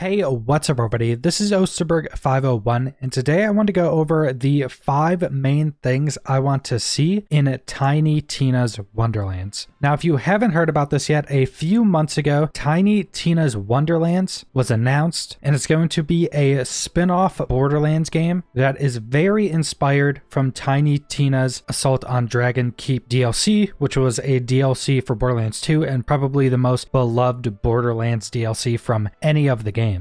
Hey, what's up everybody? This is Osterberg501 and today I want to go over the 5 main things I want to see in Tiny Tina's Wonderlands. Now, if you haven't heard about this yet, a few months ago, Tiny Tina's Wonderlands was announced and it's going to be a spin-off Borderlands game that is very inspired from Tiny Tina's Assault on Dragon Keep DLC, which was a DLC for Borderlands 2 and probably the most beloved Borderlands DLC from any of the games.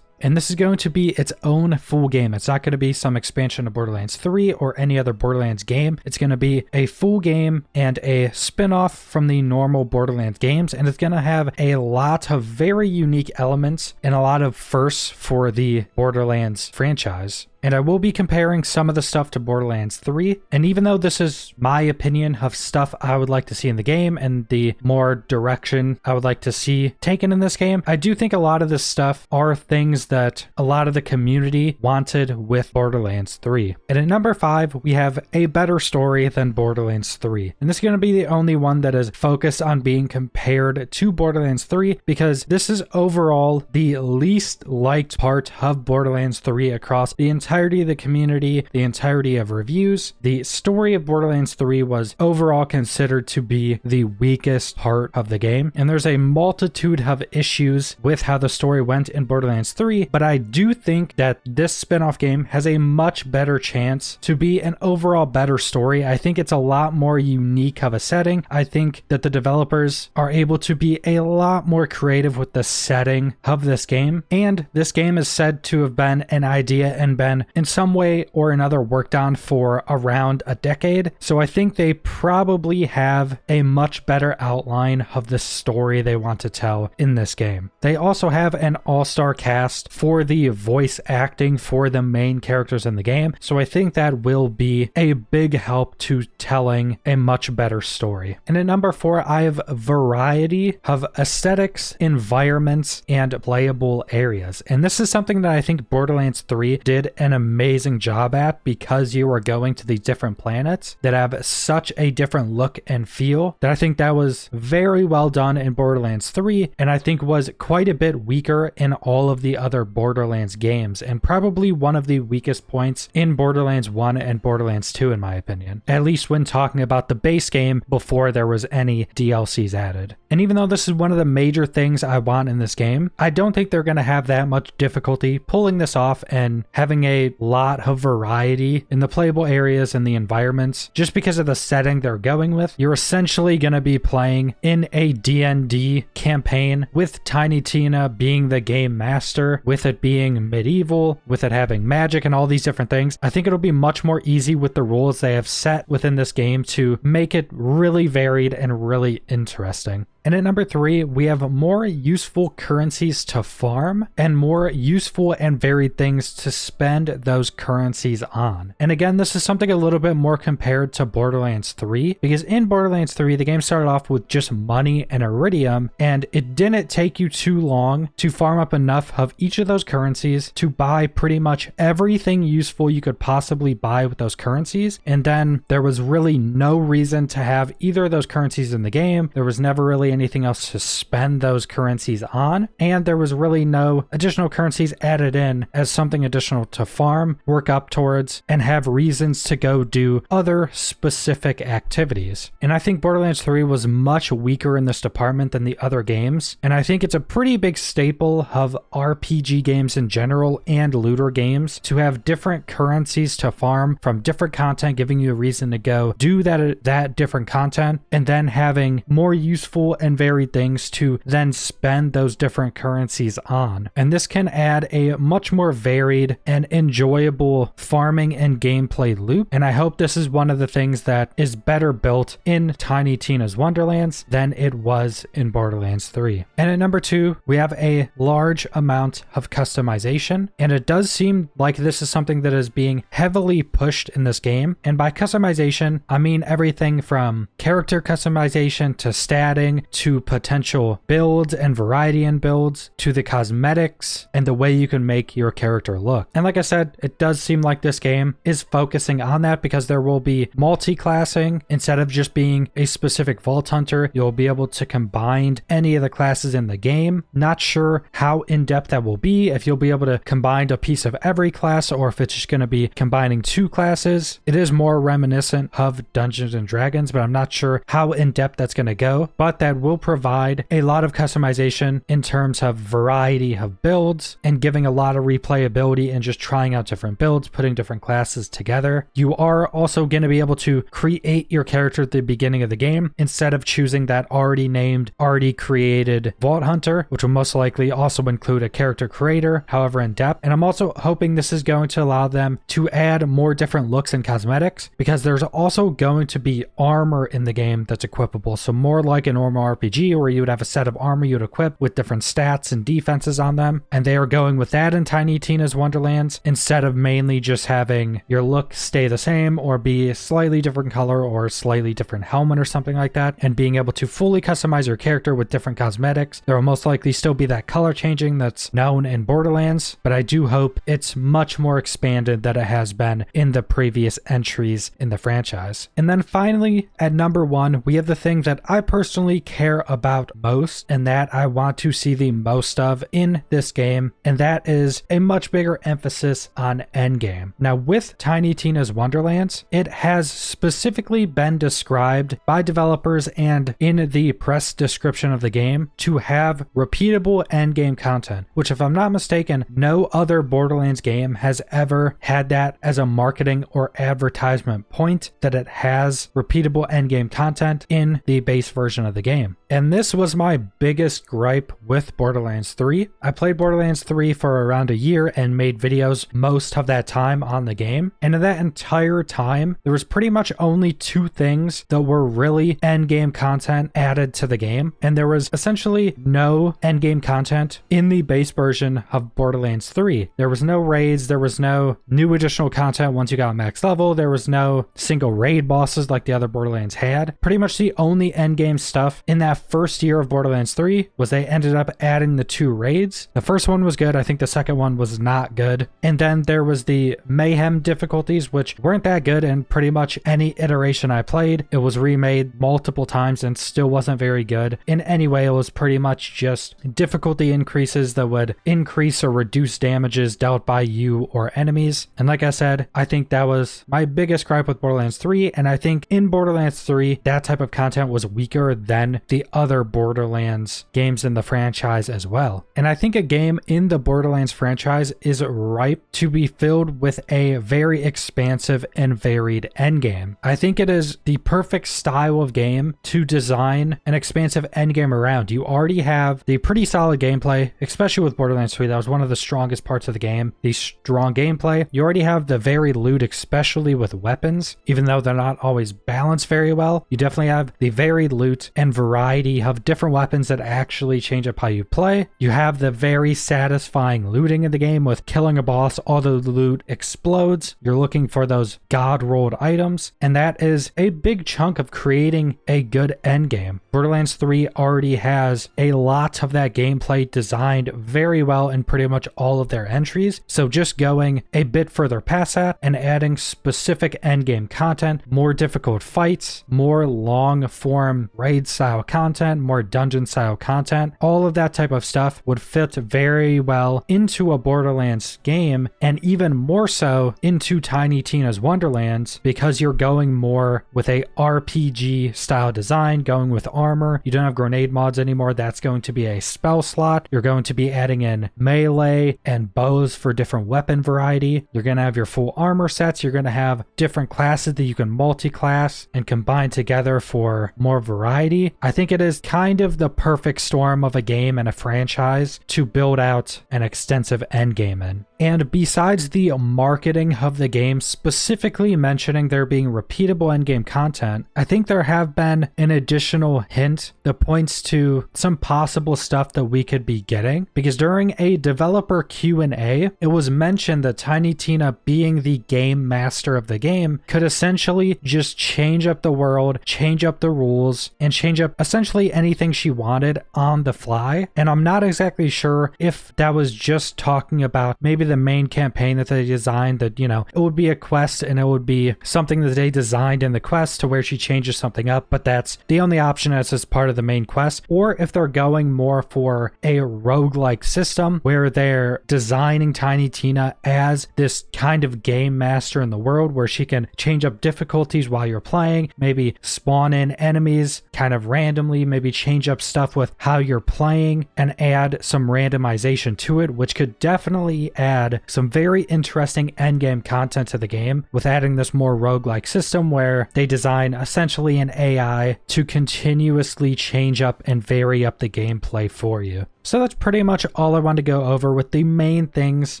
And this is going to be its own full game. It's not going to be some expansion of Borderlands 3 or any other Borderlands game. It's going to be a full game and a spin-off from the normal Borderlands games. And it's going to have a lot of very unique elements and a lot of firsts for the Borderlands franchise. And I will be comparing some of the stuff to Borderlands 3. And even though this is my opinion of stuff I would like to see in the game and the more direction I would like to see taken in this game, I do think a lot of this stuff are things that a lot of the community wanted with Borderlands 3. And at number 5, we have a better story than Borderlands 3. And this is going to be the only one that is focused on being compared to Borderlands 3 because this is overall the least liked part of Borderlands 3 across the entirety of the community, the entirety of reviews. The story of Borderlands 3 was overall considered to be the weakest part of the game, and there's a multitude of issues with how the story went in Borderlands 3, but I do think that this spin-off game has a much better chance to be an overall better story. I think it's a lot more unique of a setting. I think that the developers are able to be a lot more creative with the setting of this game, and this game is said to have been an idea and been in some way or another worked on for around a decade. So I think they probably have a much better outline of the story they want to tell in this game. They also have an all-star cast for the voice acting for the main characters in the game. So I think that will be a big help to telling a much better story. And at number 4, I have variety of aesthetics, environments, and playable areas. And this is something that I think Borderlands 3 did an amazing job at because you are going to these different planets that have such a different look and feel that I think that was very well done in Borderlands 3 and I think was quite a bit weaker in all of the other Borderlands games and probably one of the weakest points in Borderlands 1 and Borderlands 2 in my opinion, at least when talking about the base game before there was any DLCs added. And even though this is one of the major things I want in this game, I don't think they're going to have that much difficulty pulling this off and having a lot of variety in the playable areas and the environments just because of the setting they're going with. You're essentially going to be playing in a D&D campaign with Tiny Tina being the game master, with it being medieval, with it having magic and all these different things. I think it'll be much more easy with the rules they have set within this game to make it really varied and really interesting. And at number 3, we have more useful currencies to farm and more useful and varied things to spend those currencies on. And again, this is something a little bit more compared to Borderlands 3 because in Borderlands 3, the game started off with just money and iridium, and it didn't take you too long to farm up enough of each of those currencies to buy pretty much everything useful you could possibly buy with those currencies. And then there was really no reason to have either of those currencies in the game. There was never really anything else to spend those currencies on, and there was really no additional currencies added in as something additional to farm, work up towards, and have reasons to go do other specific activities. And I think Borderlands 3 was much weaker in this department than the other games, and I think it's a pretty big staple of RPG games in general and looter games to have different currencies to farm from different content, giving you a reason to go do that different content, and then having more useful and varied things to then spend those different currencies on. And this can add a much more varied and enjoyable farming and gameplay loop. And I hope this is one of the things that is better built in Tiny Tina's Wonderlands than it was in Borderlands 3. And at number 2, we have a large amount of customization. And it does seem like this is something that is being heavily pushed in this game. And by customization, I mean everything from character customization to statting to potential builds and variety in builds, to the cosmetics, and the way you can make your character look. And like I said, it does seem like this game is focusing on that because there will be multi-classing. Instead of just being a specific Vault Hunter, you'll be able to combine any of the classes in the game. Not sure how in-depth that will be, if you'll be able to combine a piece of every class or if it's just going to be combining two classes. It is more reminiscent of Dungeons and Dragons, but I'm not sure how in-depth that's going to go. But that will provide a lot of customization in terms of variety of builds and giving a lot of replayability and just trying out different builds, putting different classes together. You are also going to be able to create your character at the beginning of the game instead of choosing that already named, already created Vault Hunter, which will most likely also include a character creator, however in depth. And I'm also hoping this is going to allow them to add more different looks and cosmetics, because there's also going to be armor in the game that's equipable. So more like a normal RPG where you would have a set of armor you'd equip with different stats and defenses on them. And they are going with that in Tiny Tina's Wonderlands instead of mainly just having your look stay the same or be a slightly different color or slightly different helmet or something like that, and being able to fully customize your character with different cosmetics. There will most likely still be that color changing that's known in Borderlands, but I do hope it's much more expanded than it has been in the previous entries in the franchise. And then finally, at number 1, we have the thing that I personally care about most and that I want to see the most of in this game, and that is a much bigger emphasis on endgame. Now, with Tiny Tina's Wonderlands, it has specifically been described by developers and in the press description of the game to have repeatable endgame content, which, if I'm not mistaken, no other Borderlands game has ever had that as a marketing or advertisement point, that it has repeatable endgame content in the base version of the game. And this was my biggest gripe with Borderlands 3. I played Borderlands 3 for around a year and made videos most of that time on the game. And in that entire time, there was pretty much only 2 things that were really endgame content added to the game. And there was essentially no endgame content in the base version of Borderlands 3. There was no raids, there was no new additional content once you got max level, there was no single raid bosses like the other Borderlands had. Pretty much the only endgame stuff in that first year of Borderlands 3 was they ended up adding the 2 raids. The first one was good, I think the second one was not good. And then there was the Mayhem difficulties, which weren't that good in pretty much any iteration I played. It was remade multiple times and still wasn't very good. In any way, it was pretty much just difficulty increases that would increase or reduce damages dealt by you or enemies. And like I said, I think that was my biggest gripe with Borderlands 3, and I think in Borderlands 3, that type of content was weaker than the other Borderlands games in the franchise as well. And I think a game in the Borderlands franchise is ripe to be filled with a very expansive and varied endgame. I think it is the perfect style of game to design an expansive endgame around. You already have the pretty solid gameplay, especially with Borderlands 3. That was one of the strongest parts of the game, the strong gameplay. You already have the varied loot, especially with weapons, even though they're not always balanced very well. You definitely have the varied loot and variety of different weapons that actually change up how you play. You have the very satisfying looting in the game with killing a boss, all the loot explodes. You're looking for those god rolled items, and that is a big chunk of creating a good endgame. Borderlands 3 already has a lot of that gameplay designed very well in pretty much all of their entries, so just going a bit further past that and adding specific endgame content, more difficult fights, more long form raid style content, more dungeon style content, all of that type of stuff would fit very well into a Borderlands game, and even more so into Tiny Tina's Wonderlands, because you're going more with a RPG style design, going with armor. You don't have grenade mods anymore. That's going to be a spell slot. You're going to be adding in melee and bows for different weapon variety. You're going to have your full armor sets. You're going to have different classes that you can multi-class and combine together for more variety. I think it is kind of the perfect storm of a game and a franchise to build out an extensive endgame in. And besides the marketing of the game, specifically mentioning there being repeatable endgame content, I think there have been an additional hint that points to some possible stuff that we could be getting, because during a developer Q&A, it was mentioned that Tiny Tina, being the game master of the game, could essentially just change up the world, change up the rules, and change up essentially anything she wanted on the fly. And I'm not exactly sure if that was just talking about maybe the main campaign that they designed, that, you know, it would be a quest and it would be something that they designed in the quest to where she changes something up, but that's the only option as part of the main quest, or if they're going more for a roguelike system where they're designing Tiny Tina as this kind of game master in the world where she can change up difficulties while you're playing, maybe spawn in enemies kind of randomly, maybe change up stuff with how you're playing and add some randomization to it, which could definitely add some very interesting endgame content to the game, with adding this more roguelike system where they design essentially an AI to continuously change up and vary up the gameplay for you. So that's pretty much all I wanted to go over with the main things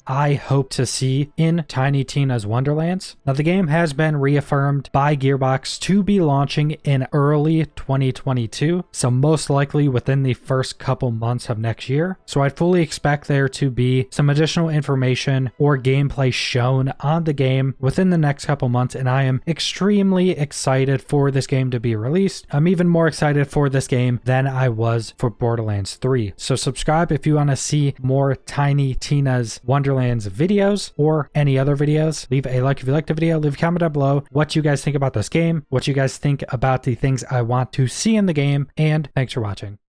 I hope to see in Tiny Tina's Wonderlands. Now, the game has been reaffirmed by Gearbox to be launching in early 2022, so most likely within the first couple months of next year. So I'd fully expect there to be some additional information or gameplay shown on the game within the next couple months, and I am extremely excited for this game to be released. I'm even more excited for this game than I was for Borderlands 3. So subscribe if you want to see more Tiny Tina's Wonderlands videos or any other videos. Leave a like if you liked the video. Leave a comment down below what you guys think about this game, what you guys think about the things I want to see in the game, and thanks for watching.